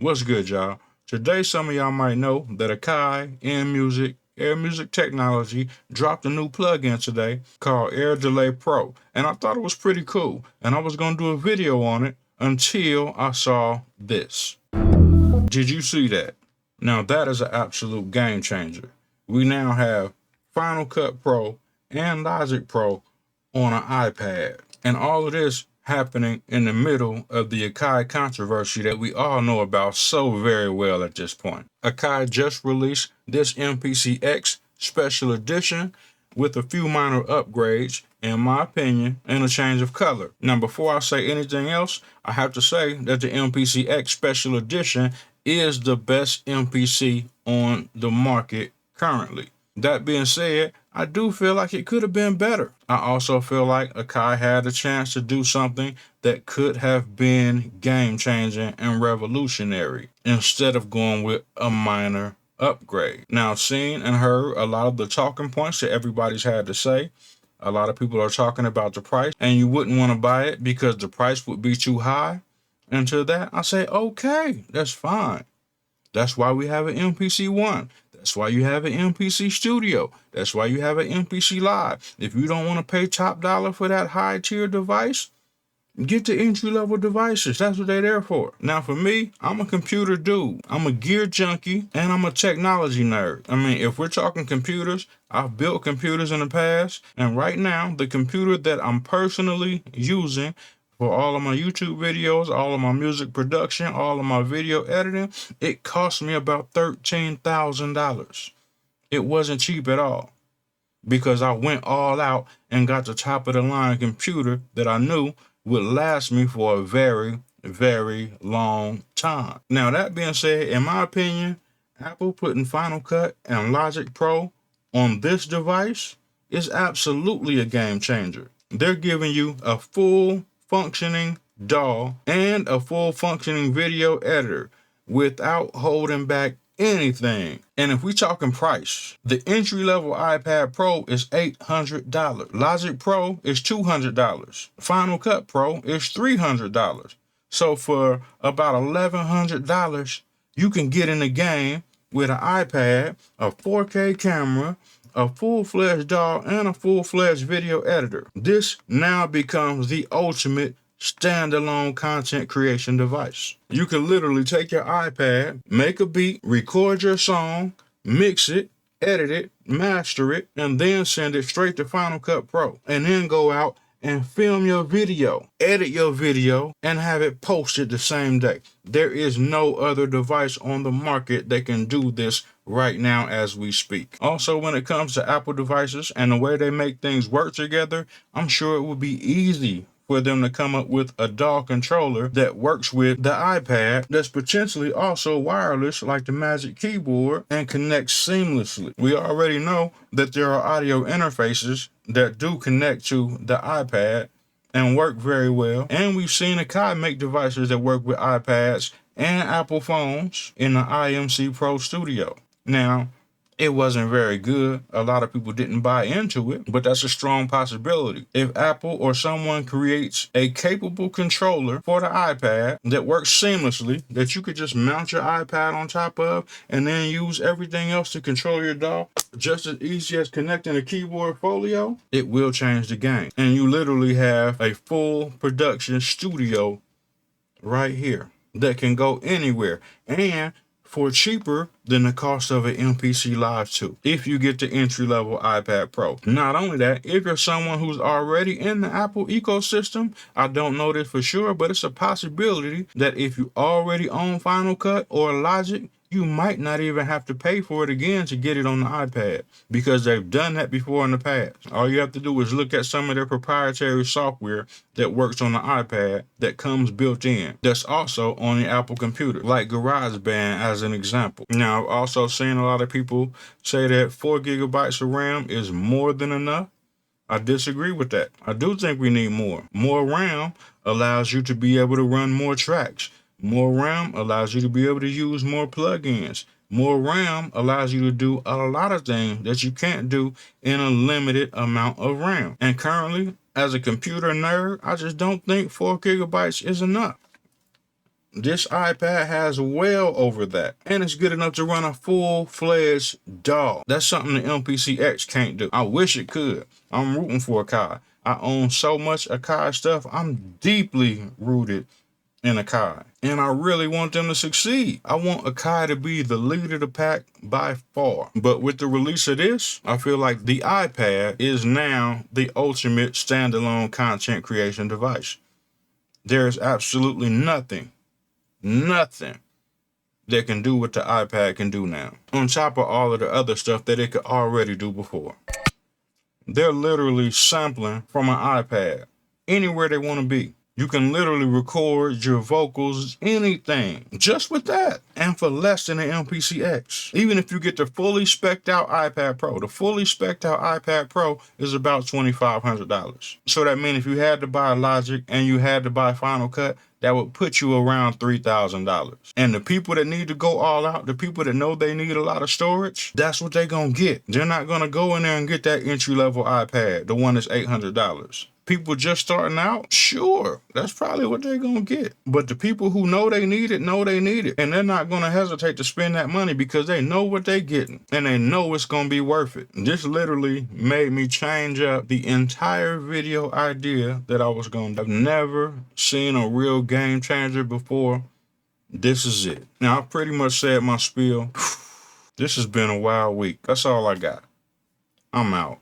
What's good, y'all? Today, some of y'all might know that Akai Air Music Technology dropped a new plugin today called Air Delay Pro, and I thought it was pretty cool, and I was going to do a video on it until I saw this. Did you see that? Now that is an absolute game changer. We now have Final Cut Pro and Logic Pro on an iPad, and all of this happening in the middle of the Akai controversy that we all know about so very well at this point. Akai just released this MPCX special edition with a few minor upgrades, in my opinion, and a change of color. Now, before I say anything else, I have to say that the MPCX special edition is the best MPC on the market currently. That being said, I do feel like it could have been better. I also feel like Akai had a chance to do something that could have been game-changing and revolutionary instead of going with a minor upgrade. Now, I've seen and heard a lot of the talking points that everybody's had to say. A lot of people are talking about the price, and you wouldn't want to buy it because the price would be too high. And to that, I say, okay, that's fine. That's why we have an MPC-1. That's why you have an MPC Studio. That's why you have an MPC Live. If you don't want to pay top dollar for that high-tier device, get the entry-level devices. That's what they're there for. Now, for me, I'm a computer dude. I'm a gear junkie, and I'm a technology nerd. I mean, if we're talking computers, I've built computers in the past, and right now, the computer that I'm personally using for all of my YouTube videos, all of my music production, all of my video editing, it cost me about $13,000. It wasn't cheap at all because I went all out and got the top of the line computer that I knew would last me for a very, very long time. Now, that being said, in my opinion, Apple putting Final Cut and Logic Pro on this device is absolutely a game changer. They're giving you a full functioning DAW and a full functioning video editor without holding back anything. And if we talking price, the entry-level iPad Pro is $800. Logic Pro is $200. Final Cut Pro is $300. So for about $1,100, you can get in the game with an iPad, a 4K camera, a full-fledged DAW, and a full-fledged video editor. This now becomes the ultimate standalone content creation device. You can literally take your iPad, make a beat, record your song, mix it, edit it, master it, and then send it straight to Final Cut Pro. And then go out and film your video, edit your video, and have it posted the same day. There is no other device on the market that can do this right now as we speak. Also, when it comes to Apple devices and the way they make things work together, I'm sure it would be easy for them to come up with a DAW controller that works with the iPad that's potentially also wireless like the Magic Keyboard and connects seamlessly. We already know that there are audio interfaces that do connect to the iPad and work very well. And we've seen Akai make devices that work with iPads and Apple phones in the IMC Pro Studio. Now, it wasn't very good. A lot of people didn't buy into it, but that's a strong possibility. If Apple or someone creates a capable controller for the iPad that works seamlessly, that you could just mount your iPad on top of and then use everything else to control your DAW, just as easy as connecting a keyboard folio, it will change the game. And you literally have a full production studio right here that can go anywhere. And for cheaper than the cost of an MPC Live 2, if you get the entry-level iPad Pro. Not only that, if you're someone who's already in the Apple ecosystem, I don't know this for sure, but it's a possibility that if you already own Final Cut or Logic, you might not even have to pay for it again to get it on the iPad because they've done that before in the past. All you have to do is look at some of their proprietary software that works on the iPad that comes built in. That's also on the Apple computer, like GarageBand as an example. Now, I've also seen a lot of people say that 4 gigabytes of RAM is more than enough. I disagree with that. I do think we need more. More RAM allows you to be able to run more tracks. More RAM allows you to be able to use more plugins. More RAM allows you to do a lot of things that you can't do in a limited amount of RAM. And currently, as a computer nerd, I just don't think 4 gigabytes is enough. This iPad has well over that. And it's good enough to run a full-fledged DAW. That's something the MPCX can't do. I wish it could. I'm rooting for Akai. I own so much Akai stuff. I'm deeply rooted in Akai. And I really want them to succeed. I want Akai to be the leader of the pack by far. But with the release of this, I feel like the iPad is now the ultimate standalone content creation device. There is absolutely nothing that can do what the iPad can do now, on top of all of the other stuff that it could already do before. They're literally sampling from an iPad anywhere they want to be. You can literally record your vocals, anything, just with that, and for less than an MPCX. Even if you get the fully spec'd out iPad Pro, the fully spec'd out iPad Pro is about $2,500. So that means if you had to buy Logic and you had to buy Final Cut, that would put you around $3,000. And the people that need to go all out, the people that know they need a lot of storage, that's what they're going to get. They're not going to go in there and get that entry-level iPad, the one that's $800. People just starting out, sure, that's probably what they're going to get. But the people who know they need it, know they need it. And they're not going to hesitate to spend that money because they know what they're getting. And they know it's going to be worth it. This literally made me change up the entire video idea that I was going to do. I've never seen a real game changer before. This is it. Now, I pretty much said my spiel. This has been a wild week. That's all I got. I'm out.